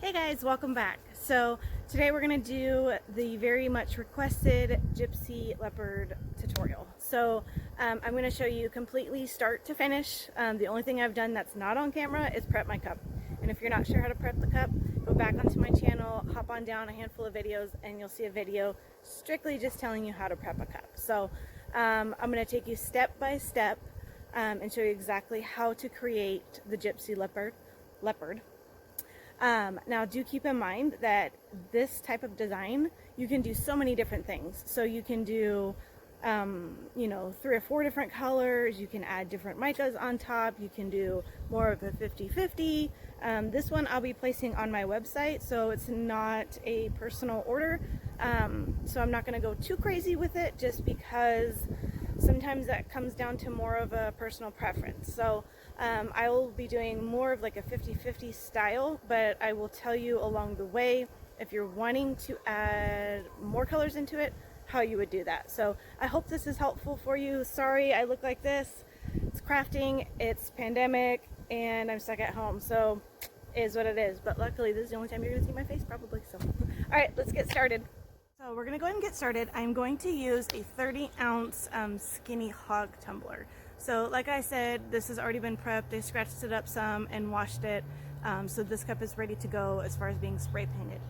Hey guys, welcome back. So today we're going to do the very much requested Gypsy Leopard tutorial. So I'm going to show you completely start to finish. The only thing I've done that's not on camera is prep my cup. And if you're not sure how to prep the cup, go back onto my channel, hop on down a handful of videos, and you'll see a video strictly just telling you how to prep a cup. So I'm going to take you step by step and show you exactly how to create the Gypsy Leopard. Now do keep in mind that this type of design, you can do so many different things. So you can do, 3 or 4 different colors. You can add different micas on top. You can do more of a 50-50. This one I'll be placing on my website, so it's not a personal order. So I'm not going to go too crazy with it just because sometimes that comes down to more of a personal preference. So I will be doing more of like a 50-50 style, but I will tell you along the way, if you're wanting to add more colors into it, how you would do that. So I hope this is helpful for you. Sorry I look like this. It's crafting, it's pandemic, and I'm stuck at home, so it is what it is. But luckily this is the only time you're gonna see my face probably, so. All right, let's get started. So we're gonna go ahead and get started. I'm going to use a 30-ounce skinny Hogg Tumbler. So like I said, this has already been prepped. I scratched it up some and washed it. So this cup is ready to go as far as being spray painted.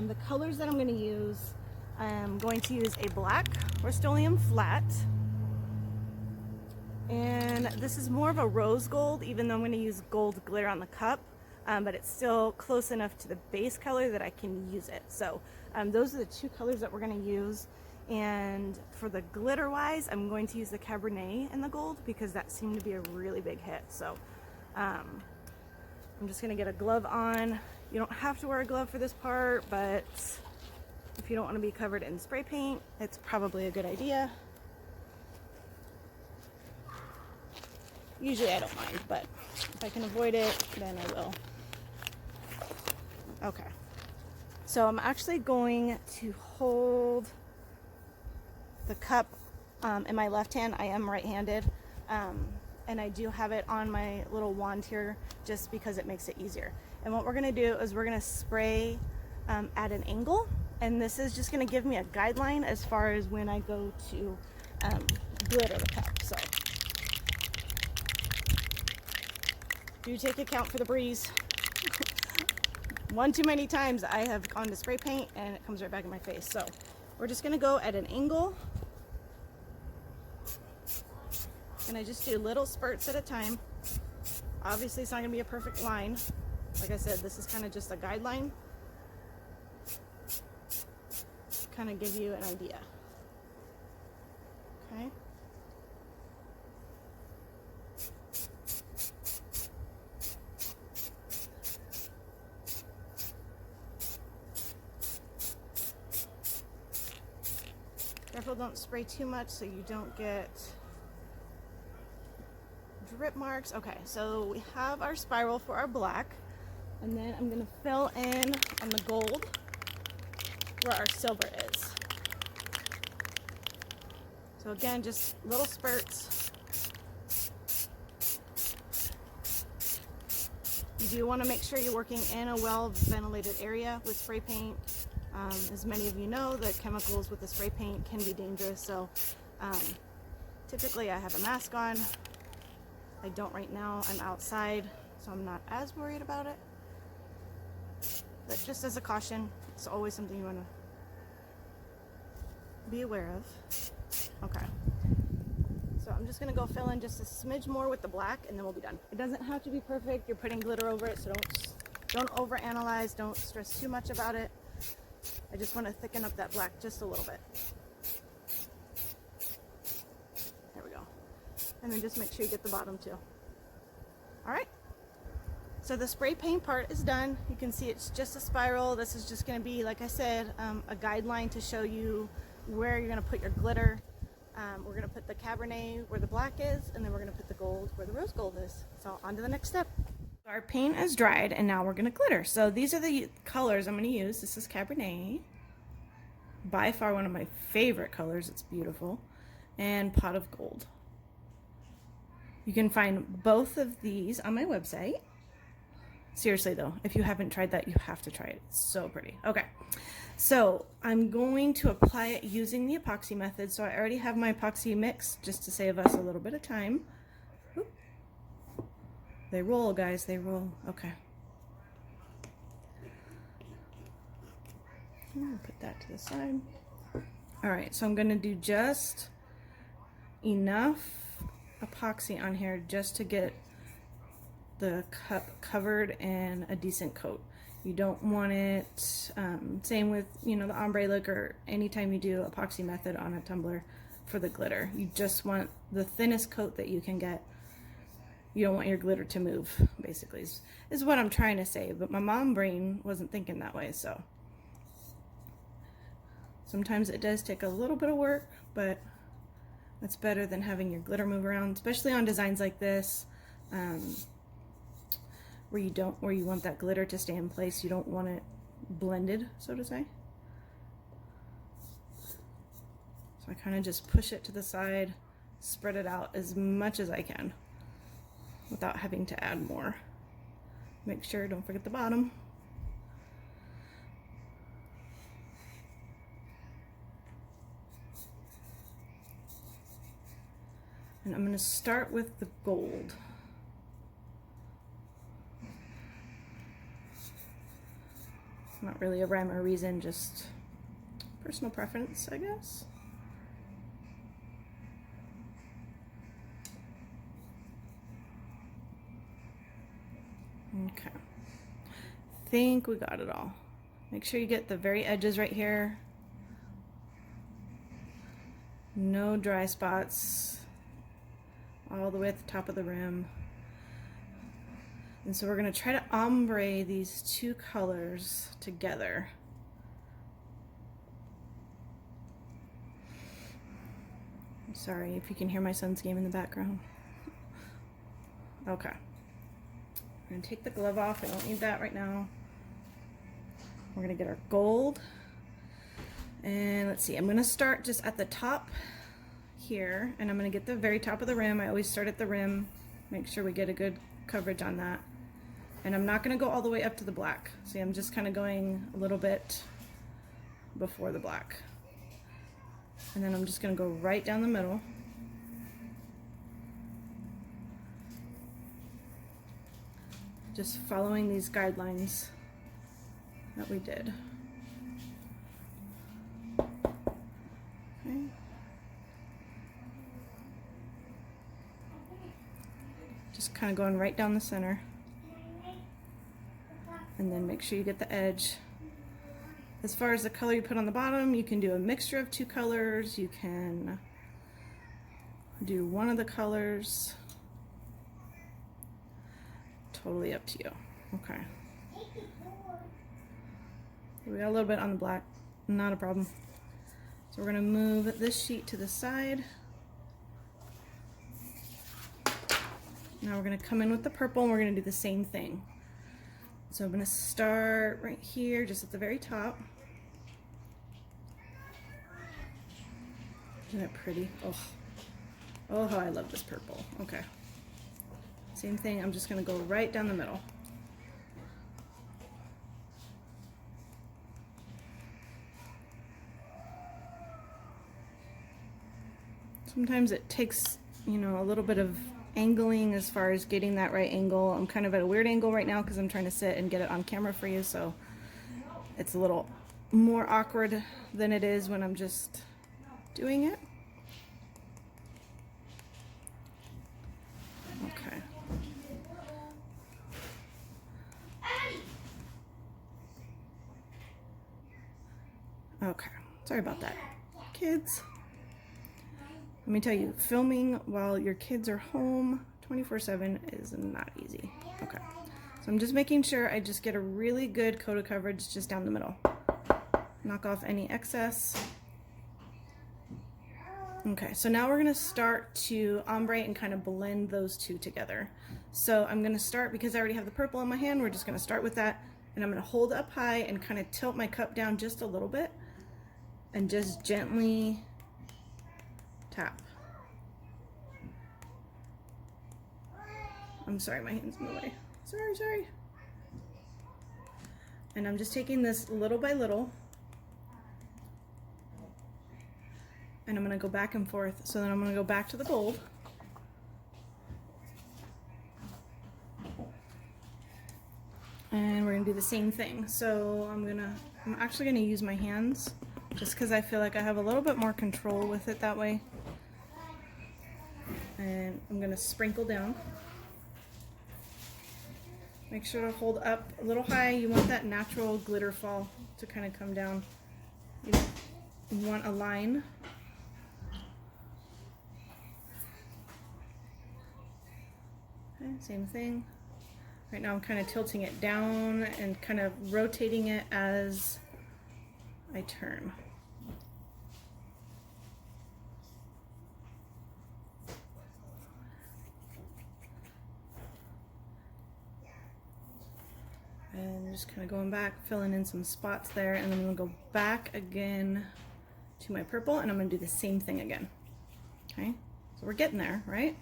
The colors that I'm going to use, I'm going to use a black Rust-Oleum flat. And this is more of a rose gold, even though I'm going to use gold glitter on the cup. But it's still close enough to the base color that I can use it. So those are the 2 colors that we're going to use. And for the glitter wise, I'm going to use the Cabernet and the gold because that seemed to be a really big hit. So I'm just going to get a glove on. You don't have to wear a glove for this part, but if you don't want to be covered in spray paint, it's probably a good idea. Usually I don't mind, but if I can avoid it, then I will. Okay. So I'm actually going to hold the cup in my left hand. I am right-handed, and I do have it on my little wand here just because it makes it easier. And what we're going to do is we're going to spray at an angle, and this is just going to give me a guideline as far as when I go to glitter the cup. So do take account for the breeze. One too many times I have gone to spray paint and it comes right back in my face. So we're just going to go at an angle, and I just do little spurts at a time. Obviously it's not going to be a perfect line. Like I said, this is kind of just a guideline, kind of give you an idea. Okay. Careful, don't spray too much so you don't get drip marks. Okay, so we have our spiral for our black, and then I'm going to fill in on the gold where our silver is. So again, just little spurts. You do want to make sure you're working in a well ventilated area with spray paint. As many of you know, the chemicals with the spray paint can be dangerous, so typically I have a mask on. I don't right now. I'm outside, so I'm not as worried about it. But just as a caution, it's always something you want to be aware of. Okay. So I'm just going to go fill in just a smidge more with the black, and then we'll be done. It doesn't have to be perfect. You're putting glitter over it, so don't overanalyze. Don't stress too much about it. I just want to thicken up that black just a little bit. There we go. And then just make sure you get the bottom too. All right. So the spray paint part is done. You can see it's just a spiral. This is just going to be, like I said, a guideline to show you where you're going to put your glitter. We're going to put the Cabernet where the black is, and then we're going to put the gold where the rose gold is. So on to the next step. Our paint is dried, and now we're going to glitter. So these are the colors I'm going to use. This is Cabernet. By far one of my favorite colors. It's beautiful. And Pot of Gold. You can find both of these on my website. Seriously though, if you haven't tried that, you have to try it. It's so pretty. Okay, so I'm going to apply it using the epoxy method. So I already have my epoxy mix just to save us a little bit of time. Oop. They roll, guys, they roll. Okay. I'll put that to the side. All right, so I'm gonna do just enough epoxy on here just to get the cup covered and a decent coat. You don't want it, same with, you know, the ombre look or anytime you do epoxy method on a tumbler for the glitter. You just want the thinnest coat that you can get. You don't want your glitter to move, basically, is what I'm trying to say, but my mom brain wasn't thinking that way, so. Sometimes it does take a little bit of work, but that's better than having your glitter move around, especially on designs like this. Where you want that glitter to stay in place. You don't want it blended, so to say. So I kind of just push it to the side, spread it out as much as I can without having to add more. Make sure, don't forget the bottom. And I'm going to start with the gold. Not really a rhyme or reason, just personal preference, I guess. Okay. Think we got it all. Make sure you get the very edges right here. No dry spots. All the way at the top of the rim. And so we're going to try to ombre these two colors together. I'm sorry if you can hear my son's game in the background. Okay. I'm going to take the glove off. I don't need that right now. We're going to get our gold. And let's see, I'm going to start just at the top here, and I'm going to get the very top of the rim. I always start at the rim, make sure we get a good coverage on that. And I'm not going to go all the way up to the black. See, I'm just kind of going a little bit before the black. And then I'm just going to go right down the middle. Just following these guidelines that we did. Okay. Just kind of going right down the center. And then make sure you get the edge. As far as the color you put on the bottom, you can do a mixture of two colors. You can do one of the colors. Totally up to you. Okay. We got a little bit on the black, not a problem. So we're going to move this sheet to the side. Now we're going to come in with the purple and we're going to do the same thing. So I'm going to start right here, just at the very top. Isn't that pretty? Oh, oh, how I love this purple. Okay. Same thing, I'm just going to go right down the middle. Sometimes it takes, you know, a little bit of angling as far as getting that right angle. I'm kind of at a weird angle right now because I'm trying to sit and get it on camera for you, so it's a little more awkward than it is when I'm just doing it. Okay. Okay, sorry about that, kids. Let me tell you, filming while your kids are home 24/7 is not easy. Okay, so I'm just making sure I just get a really good coat of coverage just down the middle. Knock off any excess. Okay, so now we're gonna start to ombre and kind of blend those two together. So I'm gonna start, because I already have the purple in my hand, we're just gonna start with that, and I'm gonna hold up high and kind of tilt my cup down just a little bit and just gently tap. I'm sorry, my hand's in the way. Sorry. And I'm just taking this little by little, and I'm going to go back and forth. So then I'm going to go back to the gold. And we're going to do the same thing. So I'm actually going to use my hands just because I feel like I have a little bit more control with it that way. And I'm going to sprinkle down. Make sure to hold up a little high. You want that natural glitter fall to kind of come down. You want a line. Okay, same thing. Right now I'm kind of tilting it down and kind of rotating it as I turn. And just kind of going back, filling in some spots there, and then I'm going to go back again to my purple, and I'm going to do the same thing again. Okay, so we're getting there, right?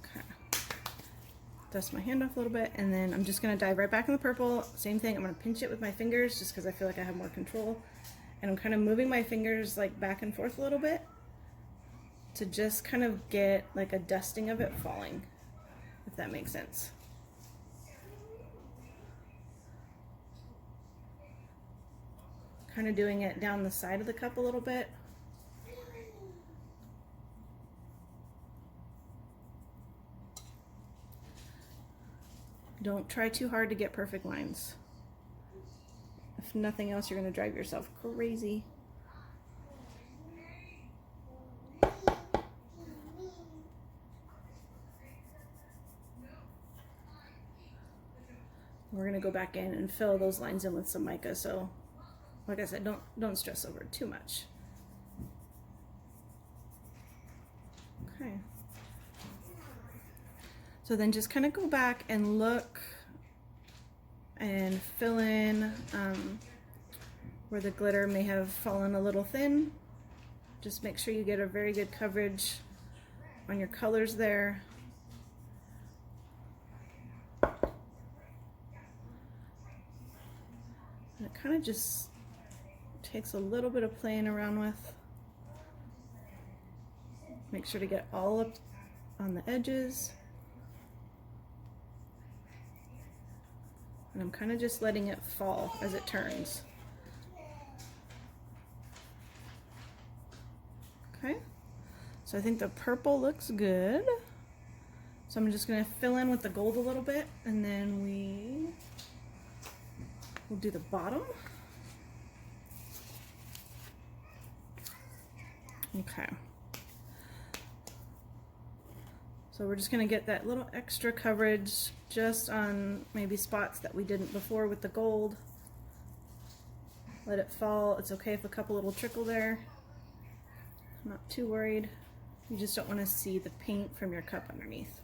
Okay, dust my hand off a little bit, and then I'm just going to dive right back in the purple. Same thing, I'm going to pinch it with my fingers just because I feel like I have more control, and I'm kind of moving my fingers like back and forth a little bit to just kind of get like a dusting of it falling, if that makes sense. Kind of doing it down the side of the cup a little bit. Don't try too hard to get perfect lines. If nothing else, you're going to drive yourself crazy. We're going to go back in and fill those lines in with some mica, so like I said, don't stress over it too much. Okay. So then just kind of go back and look and fill in where the glitter may have fallen a little thin. Just make sure you get a very good coverage on your colors there. And it kind of just takes a little bit of playing around with. Make sure to get all up on the edges. And I'm kind of just letting it fall as it turns. Okay, so I think the purple looks good. So I'm just going to fill in with the gold a little bit, and then we'll do the bottom. Okay. So we're just going to get that little extra coverage just on maybe spots that we didn't before with the gold. Let it fall. It's okay if a couple little trickle there. I'm not too worried. You just don't want to see the paint from your cup underneath.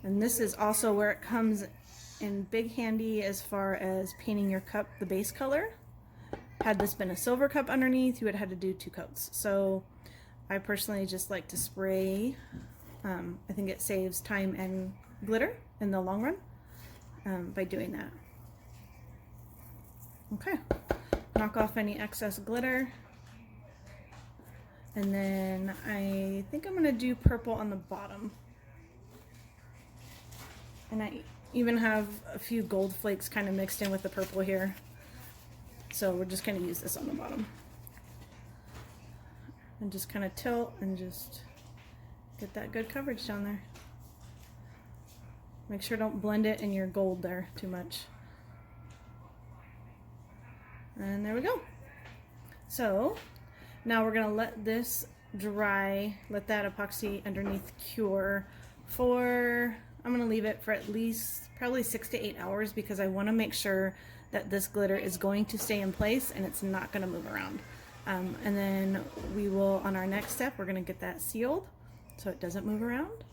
And this is also where it comes in big handy as far as painting your cup the base color. Had this been a silver cup underneath, you would have had to do 2 coats. So I personally just like to spray. I think it saves time and glitter in the long run by doing that. Okay, knock off any excess glitter. And then I think I'm going to do purple on the bottom. And I even have a few gold flakes kind of mixed in with the purple here. So we're just going to use this on the bottom. And just kind of tilt and just get that good coverage down there. Make sure don't blend it in your gold there too much. And there we go. So now we're going to let this dry, let that epoxy underneath cure for, I'm going to leave it for at least probably 6 to 8 hours because I want to make sure that this glitter is going to stay in place and it's not going to move around. And then we will, on our next step, we're going to get that sealed so it doesn't move around.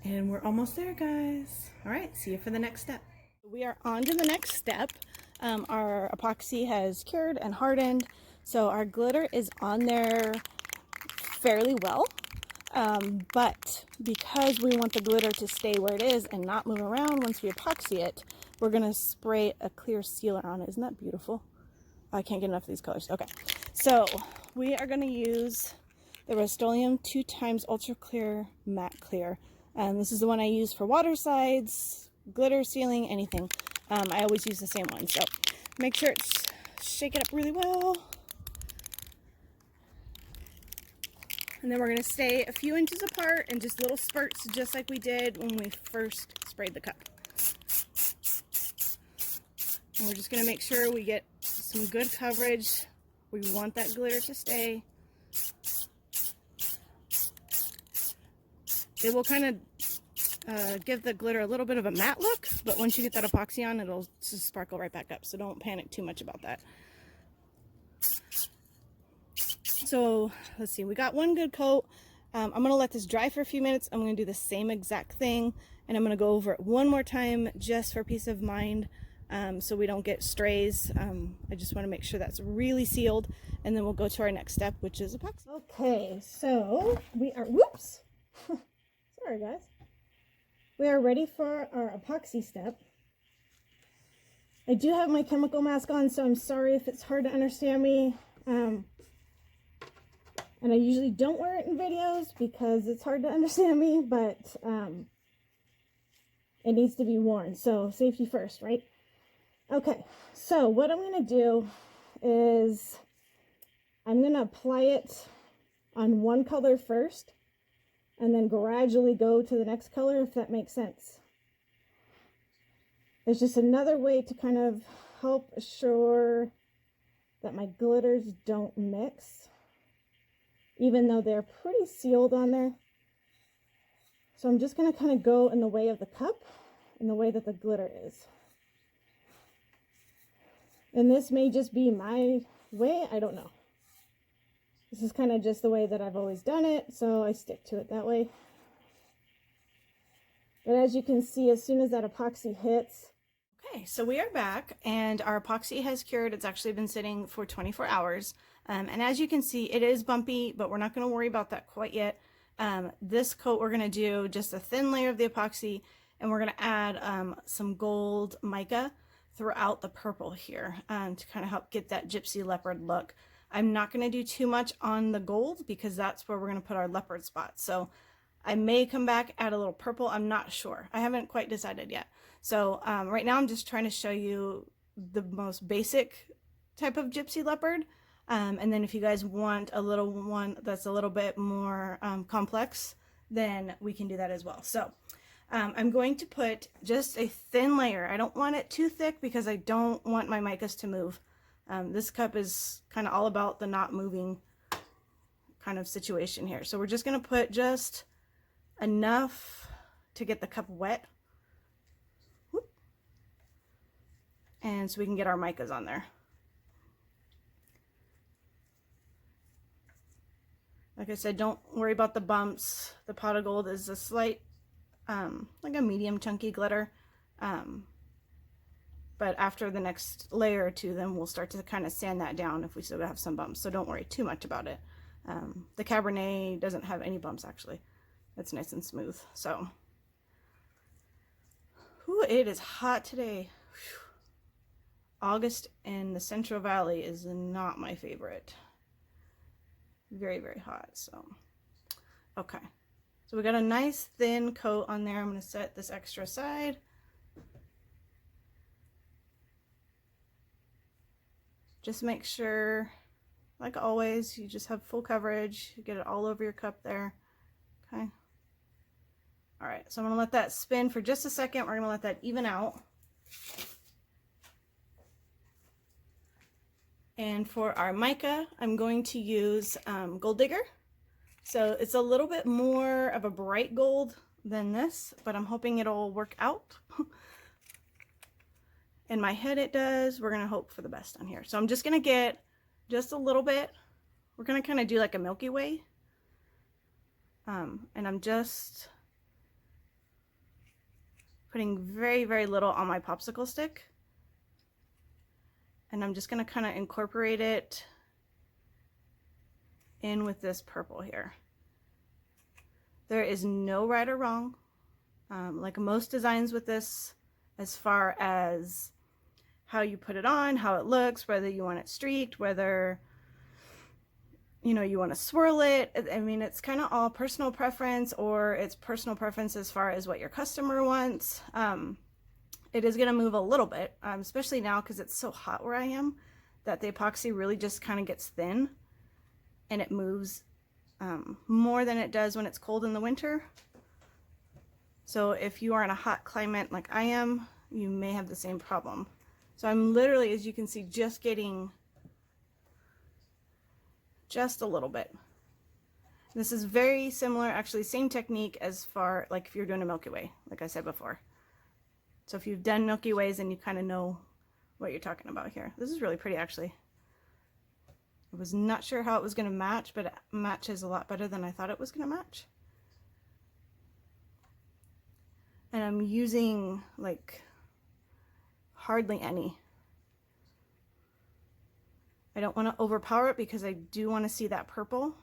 And we're almost there, guys. All right, see you for the next step. We are on to the next step. Our epoxy has cured and hardened, so our glitter is on there fairly well. But because we want the glitter to stay where it is and not move around once we epoxy it, we're going to spray a clear sealer on it. Isn't that beautiful? I can't get enough of these colors. Okay, so we are going to use the Rust-Oleum 2x Ultra Clear Matte Clear. This is the one I use for water slides, glitter sealing, anything. I always use the same one, so make sure it's shake it up really well. And then we're going to stay a few inches apart in just little spurts, just like we did when we first sprayed the cup. And we're just going to make sure we get some good coverage. We want that glitter to stay. It will kind of give the glitter a little bit of a matte look, but once you get that epoxy on, it'll just sparkle right back up. So don't panic too much about that. So let's see, we got one good coat. I'm going to let this dry for a few minutes. I'm going to do the same exact thing, and I'm going to go over it one more time just for peace of mind, so we don't get strays. I just want to make sure that's really sealed, and then we'll go to our next step, which is epoxy. Okay, so we are, whoops, sorry guys. We are ready for our epoxy step. I do have my chemical mask on, so I'm sorry if it's hard to understand me. And I usually don't wear it in videos because it's hard to understand me, but it needs to be worn. So safety first, right? Okay, so what I'm going to do is I'm going to apply it on one color first and then gradually go to the next color, if that makes sense. It's just another way to kind of help assure that my glitters don't mix, even though they're pretty sealed on there. So I'm just going to kind of go in the way of the cup, in the way that the glitter is. And this may just be my way, I don't know. This is kind of just the way that I've always done it, so I stick to it that way. But as you can see, as soon as that epoxy hits. Okay, so we are back, and our epoxy has cured. It's actually been sitting for 24 hours. And as you can see, it is bumpy, but we're not going to worry about that quite yet. This coat, we're going to do just a thin layer of the epoxy, and we're going to add some gold mica throughout the purple here to kind of help get that Gypsy Leopard look. I'm not going to do too much on the gold because that's where we're going to put our leopard spots. So I may come back, add a little purple. I'm not sure. I haven't quite decided yet. So right now I'm just trying to show you the most basic type of Gypsy Leopard. And then if you guys want a little one that's a little bit more complex, then we can do that as well. So I'm going to put just a thin layer. I don't want it too thick because I don't want my micas to move. This cup is kind of all about the not moving kind of situation here. So we're just going to put just enough to get the cup wet. Whoop. And so we can get our micas on there. Like I said, don't worry about the bumps. The pot of gold is a slight, like a medium chunky glitter. But after the next layer or two, then we'll start to kind of sand that down if we still have some bumps. So don't worry too much about it. The Cabernet doesn't have any bumps actually. It's nice and smooth. So, whew, it is hot today. Whew. August in the Central Valley is not my favorite. Very, very hot. So, okay. So we got a nice thin coat on there. I'm going to set this extra aside. Just make sure, like always, you just have full coverage. You get it all over your cup there. Okay. All right, so I'm gonna let that spin for just a second. We're gonna let that even out. And for our mica, I'm going to use Gold Digger. So it's a little bit more of a bright gold than this, but I'm hoping it'll work out. In my head it does. We're gonna hope for the best on here. So I'm just gonna get just a little bit. We're gonna kind of do like a Milky Way. And I'm just putting very, very little on my popsicle stick. And I'm just going to kind of incorporate it in with this purple here. There is no right or wrong. Like most designs with this, as far as how you put it on, how it looks, whether you want it streaked, whether you want to swirl it. I mean, it's kind of all personal preference, or it's personal preference as far as what your customer wants. It is going to move a little bit, especially now because it's so hot where I am, that the epoxy really just kind of gets thin and it moves more than it does when it's cold in the winter. So if you are in a hot climate like I am, you may have the same problem. So I'm literally, as you can see, just getting just a little bit. This is very similar, actually same technique as far, like if you're doing a Milky Way, like I said before. So if you've done Milky Ways, then you kind of know what you're talking about here. This is really pretty, actually. I was not sure how it was going to match, but it matches a lot better than I thought it was going to match. And I'm using like hardly any. I don't want to overpower it because I do want to see that purple.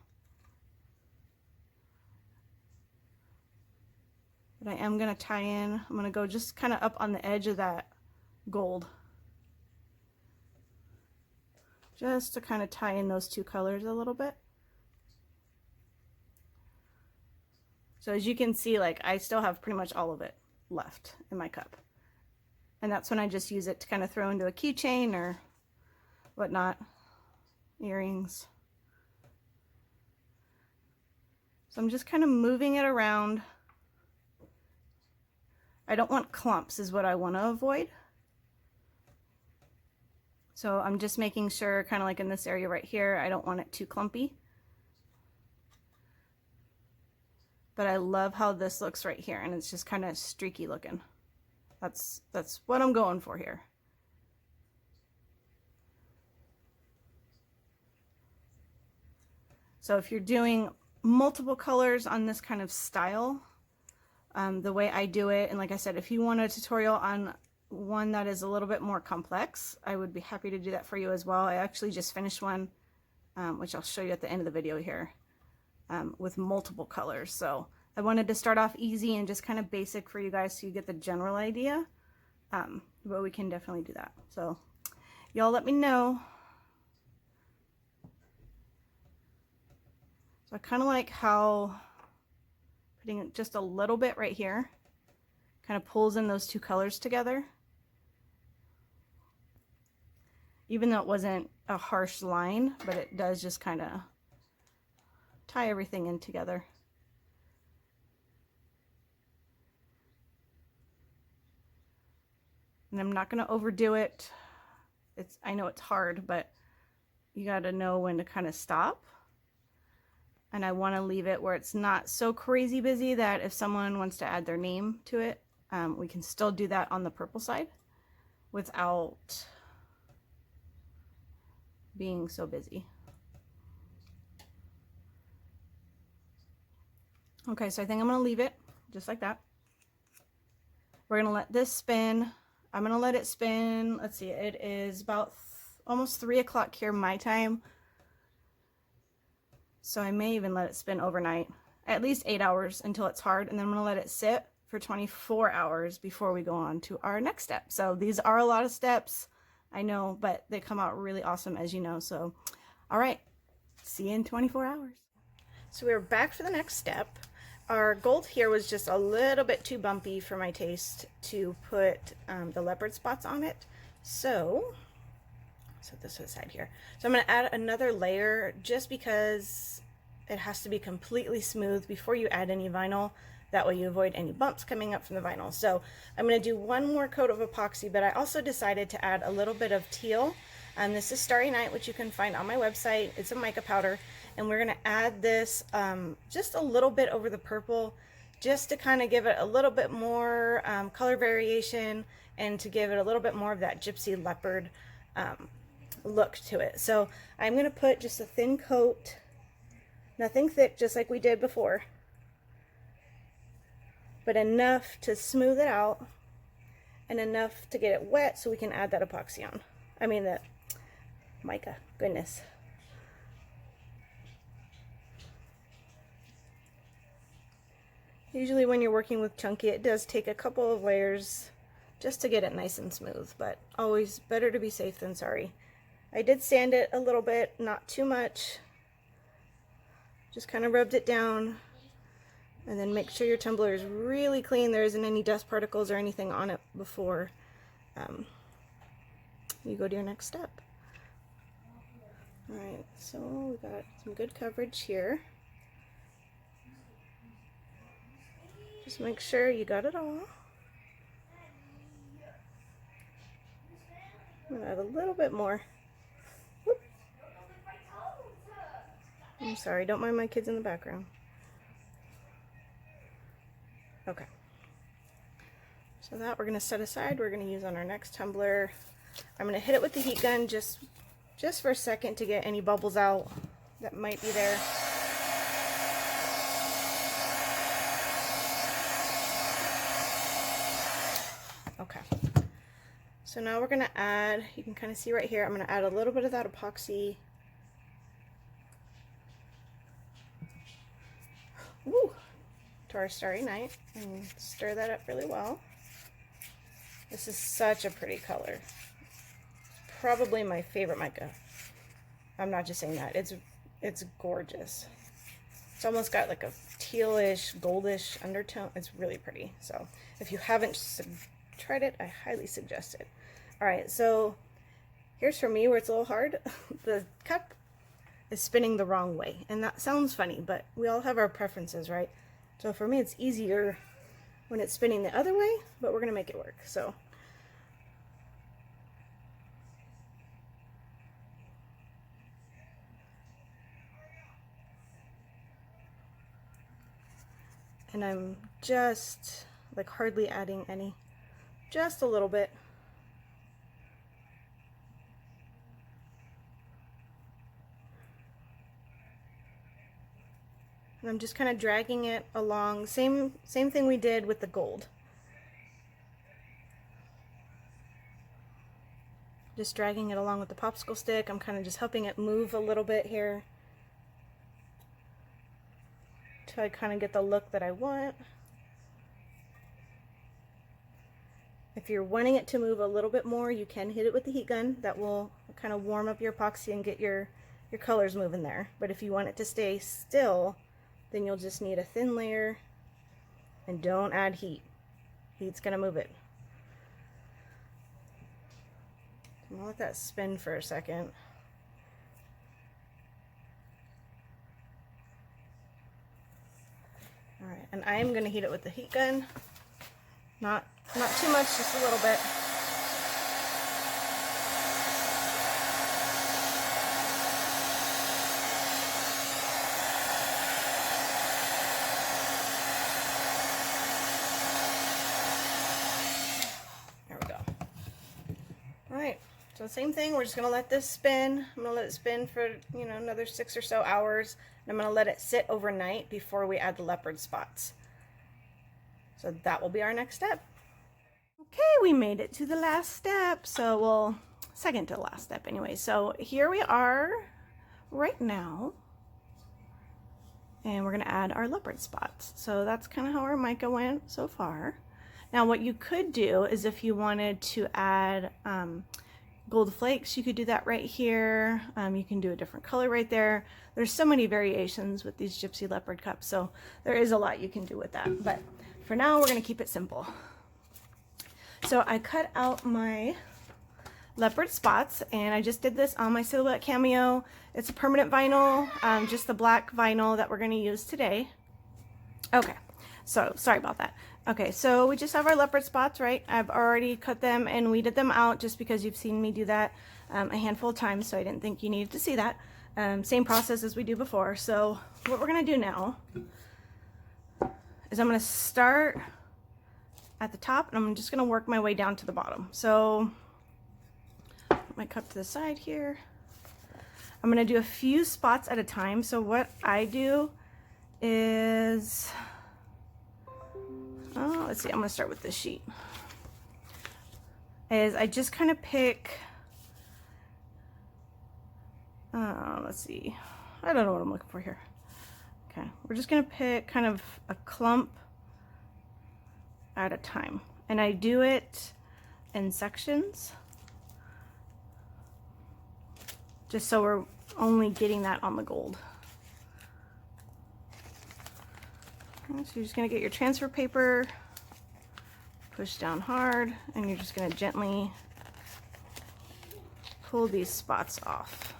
But I am going to tie in, I'm going to go just kind of up on the edge of that gold. Just to kind of tie in those two colors a little bit. So as you can see, like I still have pretty much all of it left in my cup. And that's when I just use it to kind of throw into a keychain or whatnot, earrings. So I'm just kind of moving it around. I don't want clumps is what I want to avoid. So I'm just making sure, kind of like in this area right here, I don't want it too clumpy. But I love how this looks right here, and it's just kind of streaky looking. That's what I'm going for here. So if you're doing multiple colors on this kind of style, the way I do it, and like I said, if you want a tutorial on one that is a little bit more complex, I would be happy to do that for you as well. I actually just finished one, which I'll show you at the end of the video here, with multiple colors. So I wanted to start off easy and just kind of basic for you guys so you get the general idea, but we can definitely do that. So y'all let me know. So I kind of like how putting just a little bit right here kind of pulls in those two colors together. Even though it wasn't a harsh line, but it does just kind of tie everything in together. And I'm not going to overdo it. I know it's hard, but you got to know when to kind of stop. And I want to leave it where it's not so crazy busy that if someone wants to add their name to it, we can still do that on the purple side without being so busy. Okay, so I think I'm going to leave it just like that. We're going to let this spin. I'm going to let it spin. Let's see, it is about almost 3 o'clock here my time. So I may even let it spin overnight, at least 8 hours until it's hard. And then I'm going to let it sit for 24 hours before we go on to our next step. So these are a lot of steps, I know, but they come out really awesome, as you know. So, all right, see you in 24 hours. So we're back for the next step. Our gold here was just a little bit too bumpy for my taste to put the leopard spots on it. So set this to the side here. So I'm going to add another layer just because it has to be completely smooth before you add any vinyl. That way you avoid any bumps coming up from the vinyl. So I'm going to do one more coat of epoxy, but I also decided to add a little bit of teal. This is Starry Night, which you can find on my website. It's a mica powder. And we're going to add this just a little bit over the purple, just to kind of give it a little bit more color variation and to give it a little bit more of that Gypsy Leopard look to it. So I'm going to put just a thin coat, nothing thick, just like we did before, but enough to smooth it out and enough to get it wet so we can add that epoxy on. I mean the mica, goodness. Usually when you're working with chunky, it does take a couple of layers just to get it nice and smooth, but always better to be safe than sorry. I did sand it a little bit, not too much. Just kind of rubbed it down, and then make sure your tumbler is really clean. There isn't any dust particles or anything on it before you go to your next step. Alright, so we got some good coverage here. Just make sure you got it all. I'm gonna add a little bit more. Whoop. I'm sorry, don't mind my kids in the background. Okay. So that we're gonna set aside. We're gonna use on our next tumbler. I'm gonna hit it with the heat gun just for a second to get any bubbles out that might be there. Okay, so now we're gonna add, you can kind of see right here, I'm gonna add a little bit of that epoxy. Woo, to our Starry Night, and stir that up really well. This is such a pretty color. Probably my favorite mica. I'm not just saying that, it's gorgeous. It's almost got like a tealish, goldish undertone. It's really pretty. So if you haven't tried it, I highly suggest it. Alright, so here's for me where it's a little hard. The cup is spinning the wrong way, and that sounds funny, but we all have our preferences, right? So for me it's easier when it's spinning the other way, but we're gonna make it work. So and I'm just like hardly adding any, just a little bit. And I'm just kind of dragging it along, same thing we did with the gold. Just dragging it along with the popsicle stick. I'm kind of just helping it move a little bit here till I kind of get the look that I want. If you're wanting it to move a little bit more, you can hit it with the heat gun. That will kind of warm up your epoxy and get your colors moving there. But if you want it to stay still, then you'll just need a thin layer, and don't add heat. Heat's gonna move it. I'm gonna let that spin for a second. Alright, and I am gonna heat it with the heat gun. Not too much, just a little bit. There we go. Alright, so same thing, we're just gonna let this spin. I'm gonna let it spin for, you know, another 6 or so hours. And I'm gonna let it sit overnight before we add the leopard spots. So that will be our next step. Okay, we made it to the last step. So, well, second to the last step anyway. So here we are right now. And we're gonna add our leopard spots. So that's kind of how our mica went so far. Now what you could do is if you wanted to add gold flakes, you could do that right here. You can do a different color right there. There's so many variations with these Gypsy Leopard cups, so there is a lot you can do with that. But for now, we're gonna keep it simple. So I cut out my leopard spots, and I just did this on my Silhouette Cameo. It's a permanent vinyl, just the black vinyl that we're gonna use today. Okay, so sorry about that. Okay, so we just have our leopard spots, right? I've already cut them and weeded them out just because you've seen me do that a handful of times, so I didn't think you needed to see that. Same process as we do before. So what we're gonna do now is I'm gonna start at the top and I'm just gonna work my way down to the bottom. So put my cup to the side here. I'm gonna do a few spots at a time. So what I do is, let's see, I'm gonna start with this sheet. is I just kind of pick, let's see, I don't know what I'm looking for here. Okay, we're just gonna pick kind of a clump at a time. And I do it in sections, just so we're only getting that on the gold. Okay, so you're just gonna get your transfer paper, push down hard, and you're just gonna gently pull these spots off.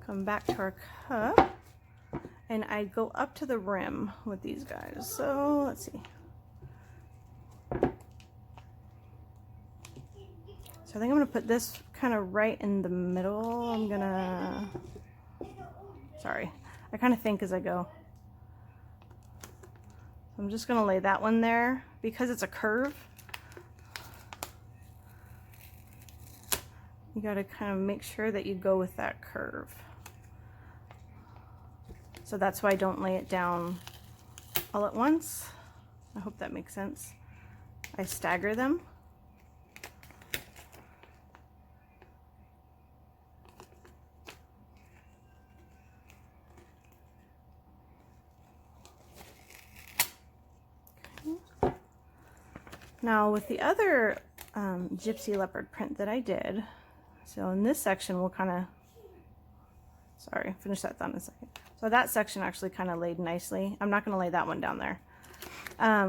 Come back to our cup, and I go up to the rim with these guys. So let's see. So I think I'm gonna put this kind of right in the middle. Sorry, I kind of think as I go. I'm just gonna lay that one there because it's a curve. You gotta kind of make sure that you go with that curve. So that's why I don't lay it down all at once. I hope that makes sense. I stagger them. Okay. Now with the other Gypsy Leopard print that I did, so in this section we'll kind of, sorry, finish that thought in a second. So that section actually kind of laid nicely. I'm not going to lay that one down there.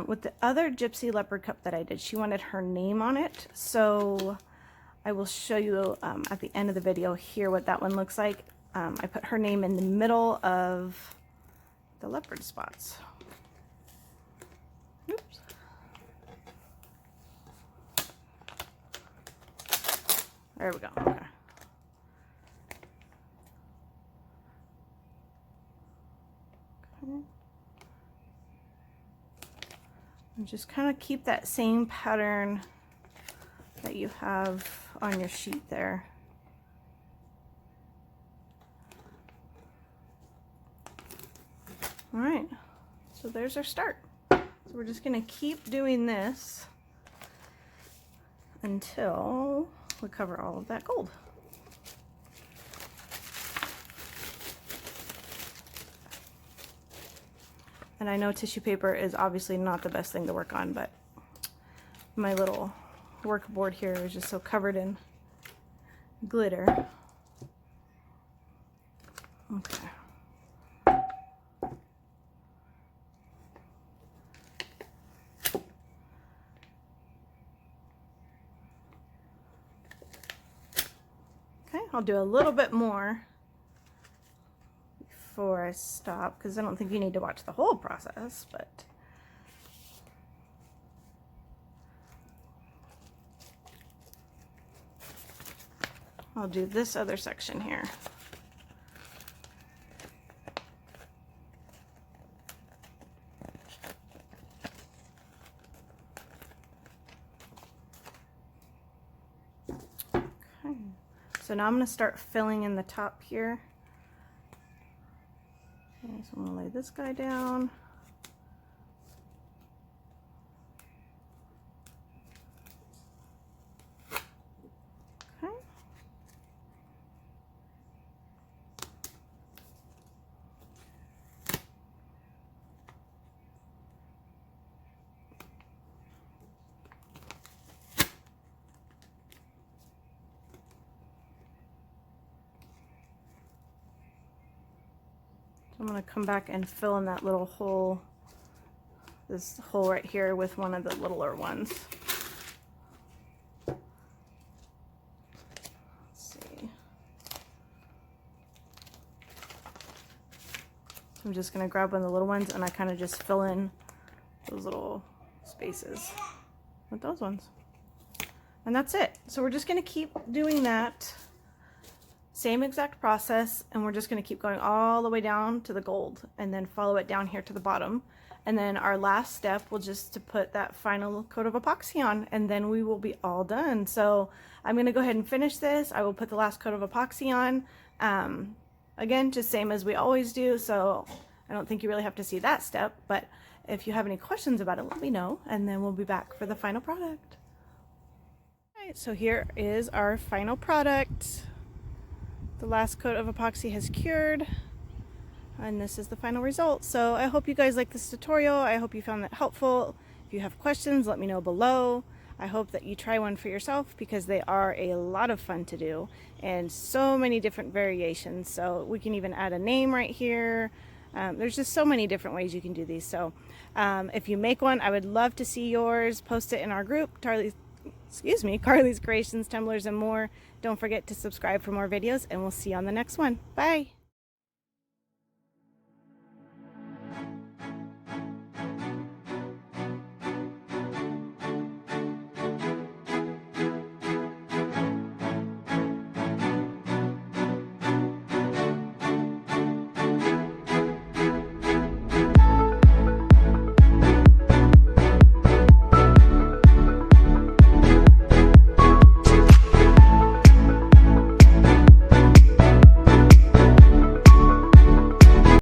With the other Gypsy Leopard cup that I did, she wanted her name on it. So I will show you at the end of the video here what that one looks like. I put her name in the middle of the leopard spots. Oops. There we go. Okay. And just kind of keep that same pattern that you have on your sheet there. All right, so there's our start. So we're just gonna keep doing this until we cover all of that gold. And I know tissue paper is obviously not the best thing to work on, but my little work board here is just so covered in glitter. Okay. Okay, I'll do a little bit more before I stop, because I don't think you need to watch the whole process, but I'll do this other section here. Okay, so now I'm going to start filling in the top here. Okay, so I'm going to lay this guy down. Okay. I'm going to come back and fill in that little hole, this hole right here, with one of the littler ones. Let's see. I'm just going to grab one of the little ones and I kind of just fill in those little spaces with those ones. And that's it. So we're just going to keep doing that. Same exact process, and we're just going to keep going all the way down to the gold and then follow it down here to the bottom. And then our last step will just to put that final coat of epoxy on, and then we will be all done. So I'm going to go ahead and finish this. I will put the last coat of epoxy on. Again, just same as we always do. So I don't think you really have to see that step, but if you have any questions about it, let me know, and then we'll be back for the final product. All right, so here is our final product. The last coat of epoxy has cured, and this is the final result. So I hope you guys like this tutorial. I hope you found that helpful. If you have questions, let me know below. I hope that you try one for yourself because they are a lot of fun to do and so many different variations. So we can even add a name right here. There's just so many different ways you can do these. So if you make one, I would love to see yours. Post it in our group, Carly's Creations, Tumblers, and more. Don't forget to subscribe for more videos, and we'll see you on the next one. Bye.